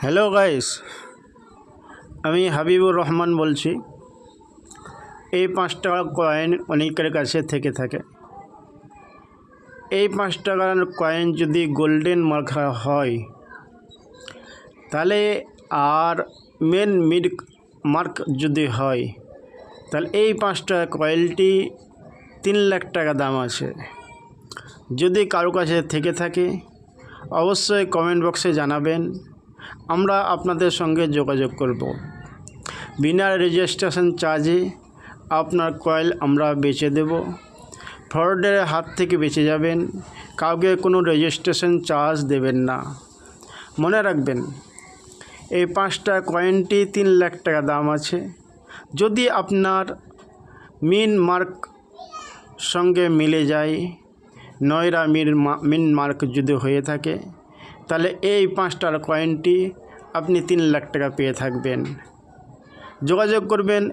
Hello guys, আমি হাবিবুর রহমান বলছি। এই 5 টাকার কয়েন অনেকের কাছে থেকে থাকে। এই 5 টাকার কয়েন যদি গোল্ডেন মার্ক হয় তাহলে আর মেন মিড মার্ক যদি হয় তাহলে এই 5 টাকার কয়েনটি 3 লাখ টাকা দাম আছে। যদি কারো কাছে থেকে থাকে অবশ্যই কমেন্ট বক্সে জানাবেন, আমরা আপনাদের সঙ্গে যোগাযোগ করব। বিনা রেজিস্ট্রেশন চার্জে আপনার কয়েল আমরা বেচে দেব। ফ্রডের হাত থেকে বেঁচে যাবেন, কাউকে কোনো রেজিস্ট্রেশন চার্জ দেবেন না। মনে রাখবেন, এই 5 টাকা কয়েনটি 3 লাখ টাকা দাম আছে। যদি আপনার মিন মার্ক সঙ্গে মিলে যায়, নয়রা মিন মার্ক যদি হয়ে থাকে তাহলে এই 5 টাকার কয়েনটি আপনি 3 লাখ টাকা পেয়ে থাকবেন। যোগাযোগ করবেন